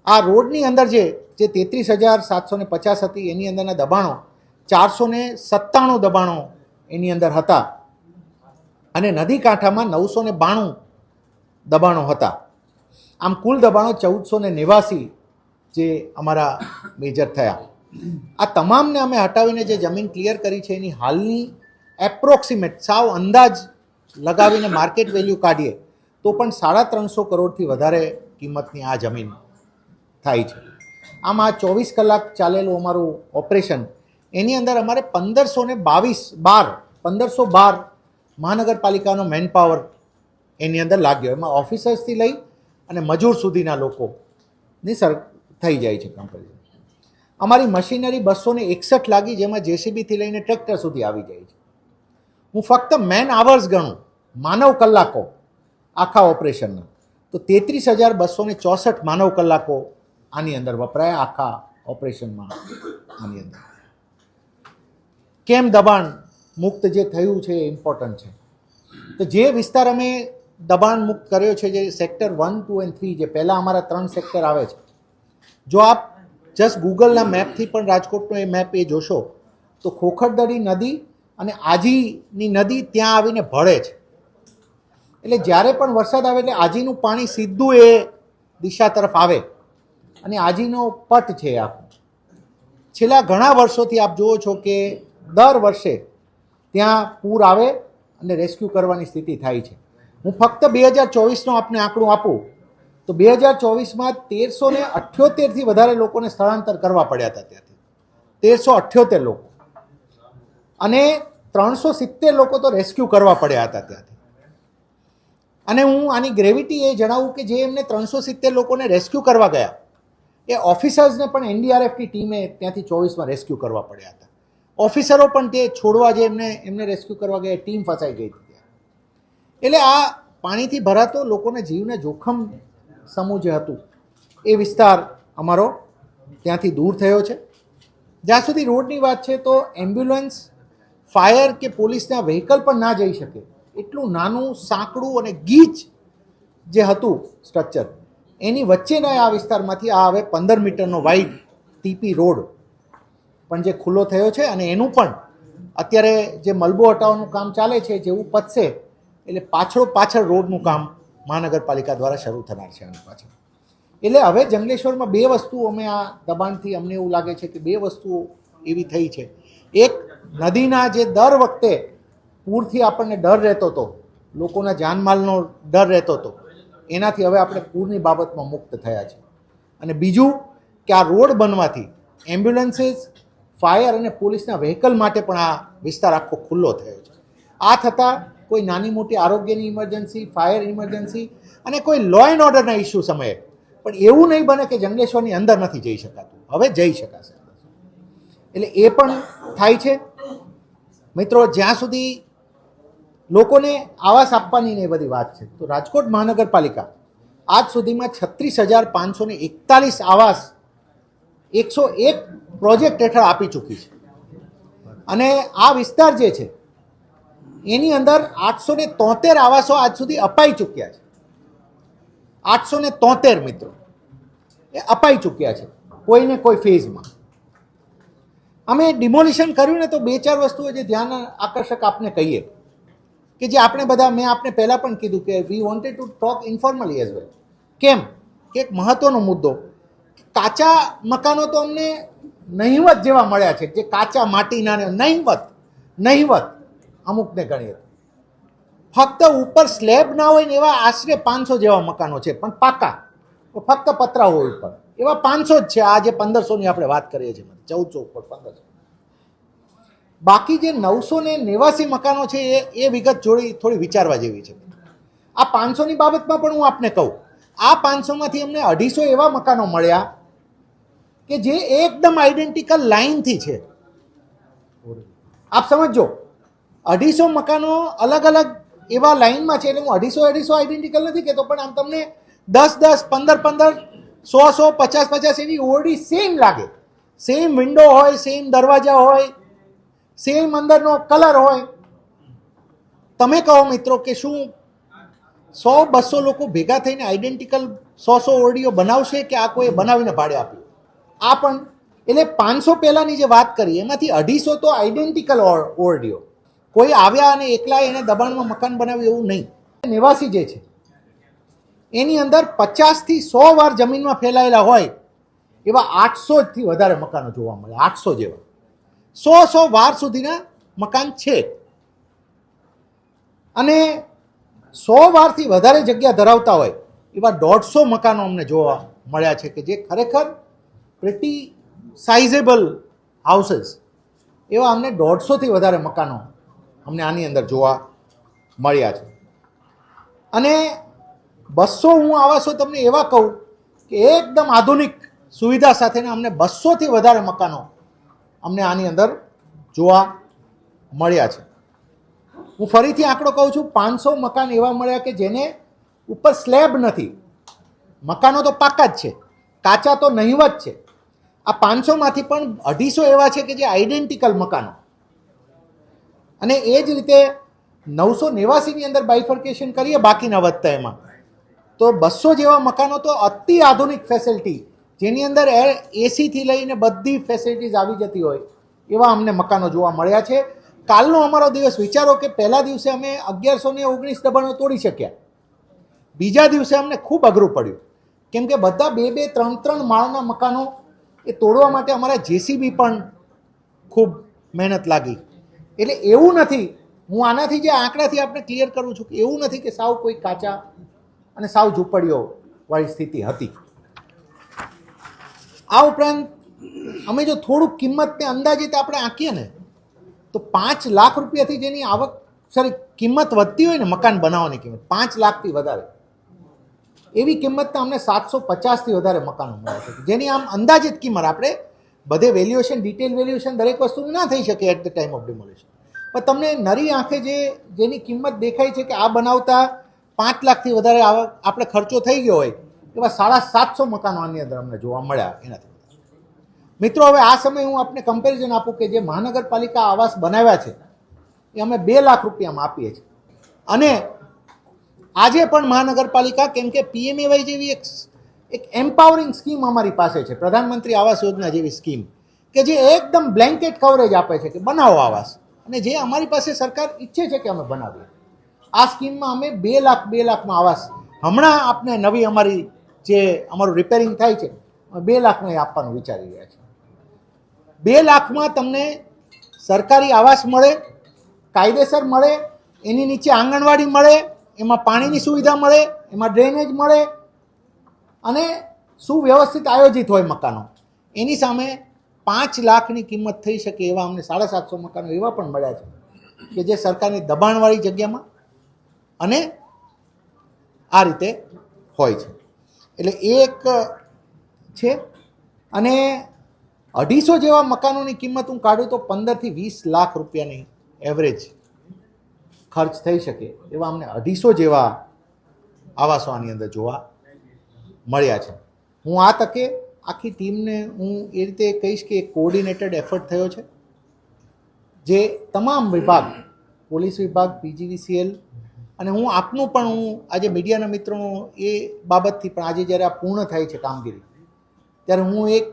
આ રોડની અંદર જે 33,750 હતી એની અંદરના દબાણો 497 દબાણો એની અંદર હતા અને નદી કાંઠામાં 992 દબાણો હતા. આમ કુલ દબાણો 1489 જે અમારા મેજર થયા. આ તમામને અમે હટાવીને જે જમીન ક્લિયર કરી છે એની હાલની એપ્રોક્સિમેટ સાવ અંદાજ લગાવીને માર્કેટ વેલ્યુ કાઢીએ તો પણ 350 કરોડથી વધારે કિંમતની આ જમીન થાય છે. આમ આ 24 કલાક ચાલેલું અમારું ઓપરેશન એની અંદર અમારે 1512 મહાનગરપાલિકાનો મેન પાવર એની અંદર લાગ્યો. એમાં ઓફિસર્સથી લઈ અને મજૂર સુધીના લોકોની થઈ જાય છે કમ્પેરિઝન. અમારી મશીનરી 261 લાગી, જેમાં જેસીબીથી લઈને ટ્રેક્ટર સુધી આવી જાય છે. હું ફક્ત મેન આવર્સ ગણું, માનવ કલાકો આખા ઓપરેશનના, તો 33,264 માનવ કલાકો આની અંદર વપરાયા આખા ઓપરેશનમાં. આની અંદર કેમ દબાણ મુક્ત જે થયું છે એ ઇમ્પોર્ટન્ટ છે. તો જે વિસ્તાર અમે દબાણ મુક્ત કર્યો છે, જે સેક્ટર 1, 2 અને 3, જે પહેલાં અમારા 3 સેક્ટર આવે છે, જો આપ જસ્ટ ગૂગલના મેપથી પણ રાજકોટનો એ મેપ એ જોશો તો ખોખરદરી નદી અને આજીની નદી ત્યાં આવીને ભળે છે. એટલે જ્યારે પણ વરસાદ આવે એટલે આજીનું પાણી સીધું એ દિશા તરફ આવે અને આજીનો પટ છે આખો. છેલ્લા ઘણા વર્ષોથી આપ જુઓ છો કે દર વર્ષે ત્યાં પૂર આવે અને રેસ્ક્યુ કરવાની સ્થિતિ થાય છે. હું ફક્ત 2024નો આપને આંકડું આપું તો 2024માં 1378થી વધારે લોકોને સ્થળાંતર કરવા પડ્યા હતા ત્યાંથી, 1378 લોકો, અને 370 લોકો તો રેસ્ક્યુ કરવા પડ્યા હતા ત્યાંથી. અને હું આની ગ્રેવિટી એ જણાવું કે જે એમને 370 લોકોને રેસ્ક્યુ કરવા ગયા એ ઓફિસર્સને પણ એનડીઆરએફની ટીમે ત્યાંથી 24માં રેસ્ક્યુ કરવા પડ્યા હતા. ઓફિસરો પણ તે છોડવા જે એમને રેસ્ક્યુ કરવા ગયા ટીમ ફસાઈ ગઈ હતી ત્યાં. એટલે આ પાણીથી ભરાતો લોકોના જીવને જોખમ સમૂહ જે હતું એ વિસ્તાર અમારો ત્યાંથી દૂર થયો છે. જ્યાં સુધી રોડની વાત છે તો એમ્બ્યુલન્સ, ફાયર કે પોલીસના વ્હીકલ પણ ના જઈ શકે એટલું નાનું, સાંકડું અને ગીચ જે હતું સ્ટ્રક્ચર, એની વચ્ચેના આ વિસ્તારમાંથી આ હવે 15 મીટરનો વાઇડ ટીપી રોડ પણ જે ખુલ્લો થયો છે. અને એનું પણ અત્યારે જે મલબો હટાવવાનું કામ ચાલે છે, જેવું પતશે એટલે પાછળ રોડનું કામ મહાનગરપાલિકા દ્વારા શરૂ થનાર છે આની પાછળ. એટલે હવે જંગલેશ્વરમાં 2 વસ્તુઓ અમે આ દબાણથી અમને એવું લાગે છે કે 2 વસ્તુઓ એવી થઈ છે. એક, નદીના જે દર વખતે પૂરથી આપણને ડર રહેતો હતો, લોકોના જાનમાલનો ડર રહેતો હતો, એનાથી હવે આપણે પૂરની બાબતમાં મુક્ત થયા છે. અને બીજું કે આ રોડ બનવાથી એમ્બ્યુલન્સીસ, ફાયર અને પોલીસના વ્હીકલ માટે પણ આ વિસ્તાર આખો ખુલ્લો થયો છે. આ થતાં કોઈ નાની મોટી આરોગ્યની ઇમરજન્સી, ફાયર ઇમરજન્સી અને કોઈ લો એન્ડ ઓર્ડરના ઇસ્યુ સમયે પણ એવું નહીં બને કે જંગલેશ્વરની અંદર નથી જઈ શકાતું, હવે જઈ શકાશે. એટલે એ પણ થાય છે. મિત્રો, જ્યાં સુધી લોકોને આવાસ આપવાની ને એ બધી વાત છે તો રાજકોટ મહાનગરપાલિકા આજ સુધીમાં 36,541 આવાસ 101 પ્રોજેક્ટ હેઠળ આપી ચૂકી છે. અને આ વિસ્તાર જે છે એની અંદર 873 આવાસો આજ સુધી અપાઈ ચૂક્યા છે. 873 મિત્રો એ અપાઈ ચૂક્યા છે કોઈને કોઈ ફેઝમાં. અમે ડિમોલિશન કર્યું ને તો 2-4 વસ્તુઓ જે ધ્યાન આકર્ષક આપને કહીએ કે જે આપણે બધા, મેં આપને પહેલાં પણ કીધું કે we wanted to talk informally as well. કેમ કે એક મહત્ત્વનો મુદ્દો, કાચા મકાનો તો અમને નહિવત જેવા મળ્યા છે, જે કાચા માટીના નહિવત અમુકને ગણીએ ફક્ત ઉપર સ્લેબ ના હોય ને એવા આશરે 500 જેવા મકાનો છે, પણ પાકા ફક્ત પતરા હોય ઉપર એવા 500 જ છે. આ જે 1500ની આપણે વાત કરીએ છીએ, 1400 ઉપર 1500. બાકી જે 989 મકાનો છે એ વિગત થોડી વિચારવા જેવી છે. આ 500ની બાબતમાં પણ હું આપને કહું, આ 500માંથી અમને 250 એવા મકાનો મળ્યા કે જે એકદમ આઈડેન્ટિકલ લાઈનથી છે. આપ સમજો, 250 મકાનો અલગ અલગ એવા લાઈનમાં છે. એટલે હું 250 આઈડેન્ટિકલ નથી કહેતો, પણ આમ તમને 10-10, 15-15, 100-100, 50-50 એવી ઓરડી સેમ લાગે. સેમ વિન્ડો હોય, સેમ દરવાજા હોય, સેમ અંદરનો કલર હોય. તમે કહો મિત્રો કે શું 100-200 લોકો ભેગા થઈને આઈડેન્ટિકલ 100 ઓરડીઓ બનાવશે કે આ કોઈ બનાવીને ભાડે આપ્યું? આ પણ એટલે 500 પહેલાંની જે વાત કરી એમાંથી 250 તો આઈડેન્ટિકલ ઓરડીઓ. કોઈ આવ્યા અને એકલા એને દબાણમાં મકાન બનાવ્યું એવું નહીં. નિવાસી જે છે એની અંદર 50થી 100 વાર જમીનમાં ફેલાયેલા હોય એવા 800થી વધારે મકાનો જોવા મળે. 800 જેવા 100 વાર સુધીના મકાન છે. અને 100 વારથી વધારે જગ્યા ધરાવતા હોય એવા 150 મકાનો અમને જોવા મળ્યા છે કે જે ખરેખર પ્રિટી સાઇઝેબલ હાઉસીસ, એવા અમને 150થી વધારે મકાનો અમને આની અંદર જોવા મળ્યા છે. અને 200 હું આવાસો તમને એવા કહું કે એકદમ આધુનિક સુવિધા સાથેના અમને 200થી વધારે મકાનો અમને આની અંદર જોવા મળ્યા છે. હું ફરીથી આંકડો કહું છું, 500 મકાન એવા મળ્યા કે જેને ઉપર સ્લેબ નથી. મકાનો તો પાકા જ છે, કાચા તો નહીવત છે. આ 500માંથી પણ 250 એવા છે કે જે આઈડેન્ટિકલ મકાનો. અને એ જ રીતે 989ની અંદર બાયફર્કેશન કરીએ બાકીના વધતા એમાં, તો 200 જેવા મકાનો તો અતિ આધુનિક ફેસિલિટી, જેની અંદર એસીથી લઈને બધી ફેસિલિટીઝ આવી જતી હોય એવા અમને મકાનો જોવા મળ્યા છે. કાલનો અમારો દિવસ વિચારો કે પહેલા દિવસે અમે 1119 દબાણો તોડી શક્યા, બીજા દિવસે અમને ખૂબ અઘરું પડ્યું, કેમ કે બધા 2-2, 3-3 માળના મકાનો એ તોડવા માટે અમારા જેસીબી પણ ખૂબ મહેનત લાગી. એટલે એવું નથી, હું આનાથી જે આંકડાથી આપણે ક્લિયર કરું છું કે એવું નથી કે સાવ કોઈ કાચા અને સાવ ઝૂંપડીઓ વાળી સ્થિતિ હતી. આ ઉપરાંત અમે જો થોડુંક કિંમતને અંદાજિત આપણે આંકીએ ને તો 5 લાખ રૂપિયાથી જેની આવક કિંમત વધતી હોય ને મકાન બનાવવાની કિંમત 5 લાખથી વધારે, એવી કિંમતના અમને 750થી વધારે મકાનો મળે છે, જેની આમ અંદાજિત કિંમત આપણે બધે વેલ્યુએશન, ડિટેલ વેલ્યુએશન દરેક વસ્તુનું ના થઈ શકે at the time of demolition, પણ તમને નરી આંખે જેની કિંમત દેખાય છે કે આ બનાવતા 5 લાખથી વધારે આપણે ખર્ચો થઈ ગયો હોય એવા 750 મકાનો આની અંદર અમને જોવા મળ્યા. એનાથી મિત્રો, હવે આ સમયે હું આપને કમ્પેરિઝન આપું કે જે મહાનગરપાલિકા આવાસ બનાવ્યા છે એ અમે 2 લાખ રૂપિયામાં આપીએ છીએ. અને આજે પણ મહાનગરપાલિકા, કેમ કે પીએમએવાય જેવી એક એમ્પાવરિંગ સ્કીમ અમારી પાસે છે, પ્રધાનમંત્રી આવાસ યોજના જેવી સ્કીમ કે જે એકદમ બ્લેન્કેટ કવરેજ આપે છે કે બનાવો આવાસ, અને જે અમારી પાસે સરકાર ઈચ્છે છે કે અમે બનાવીએ. આ સ્કીમમાં અમે 2 લાખમાં આવાસ હમણાં આપને નવી અમારી જે અમારું રિપેરિંગ થાય છે 2 લાખમાં એ આપવાનું વિચારી રહ્યા છે. 2 લાખમાં તમને સરકારી આવાસ મળે, કાયદેસર મળે, એની નીચે આંગણવાડી મળે, એમાં પાણીની સુવિધા મળે, એમાં ડ્રેનેજ મળે અને સુવ્યવસ્થિત આયોજિત હોય મકાનો. એની સામે 5 લાખની કિંમત થઈ શકે એવા અમને 750 મકાનો એવા પણ મળ્યા છે કે જે સરકારની દબાણવાળી જગ્યામાં અને આ રીતે હોય છે. એટલે એક છે. અને 250 જેવા મકાનોની કિંમત હું કાઢું તો 15થી 20 લાખ રૂપિયાની એવરેજ ખર્ચ થઈ શકે એવા અમને 250 જેવા આવાસો આની અંદર જોવા મળ્યા છે. હું આ તકે આખી ટીમને હું એ રીતે કહીશ કે એક કોઓર્ડિનેટેડ એફર્ટ થયો છે, જે તમામ વિભાગ, પોલીસ વિભાગ, પીજીવીસીએલ, અને હું આપનું પણ, હું આજે મીડિયાના મિત્રો એ બાબતથી પણ, આજે જ્યારે આ પૂર્ણ થાય છે કામગીરી, ત્યારે હું એક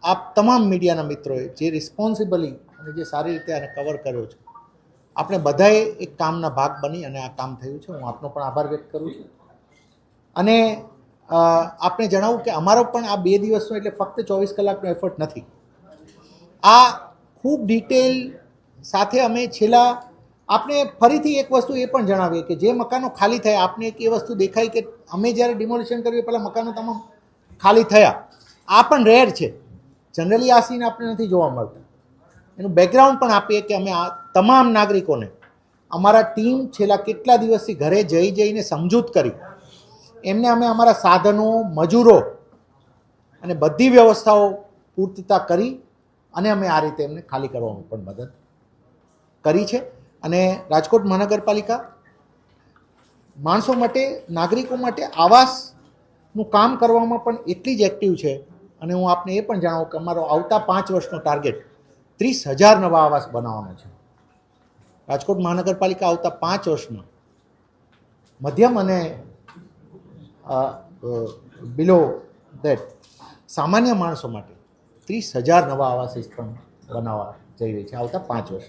આપ તમામ મીડિયાના મિત્રોએ જે રિસ્પોન્સિબલી અને જે સારી રીતે આને કવર કર્યો છે, આપણે બધાએ એક કામના ભાગ બની અને આ કામ થયું છે. હું આપનો પણ આભાર વ્યક્ત કરું છું. અને આપને જણાવું કે અમારો પણ આ 2 દિવસનો એટલે ફક્ત 24 કલાકનો એફર્ટ નથી. આ ખૂબ ડિટેલ સાથે અમે છેલ્લા, આપણે ફરીથી એક વસ્તુ એ પણ જણાવીએ કે જે મકાનો ખાલી થયા, આપને એક એ વસ્તુ દેખાય કે અમે જ્યારે ડિમોલિશન કર્યું પહેલાં મકાનો તમામ ખાલી થયા. આ પણ રેર છે, જનરલી આ સીન આપણે નથી જોવા મળતું. એનું બેકગ્રાઉન્ડ પણ આપીએ કે અમે આ તમામ નાગરિકોને, અમારા ટીમ છેલ્લા કેટલા દિવસથી ઘરે જઈને સમજૂત કરી, એમને અમે અમારા સાધનો, મજૂરો અને બધી વ્યવસ્થાઓ પૂર્તતા કરી અને અમે આ રીતે એમને ખાલી કરવામાં પણ મદદ કરી છે. અને રાજકોટ મહાનગરપાલિકા માણસો માટે, નાગરિકો માટે આવાસનું કામ કરવામાં પણ એટલી જ એક્ટિવ છે. અને હું આપને એ પણ જણાવું કે અમારો આવતા 5 વર્ષનો ટાર્ગેટ 30,000 નવા આવાસ બનાવવાનો છે. રાજકોટ મહાનગરપાલિકા આવતા 5 વર્ષમાં મધ્યમ અને બિલો દેટ સામાન્ય માણસો માટે 30,000 નવા આવાસ વિસ્તાર બનાવવા જઈ રહી છે આવતા 5 વર્ષ.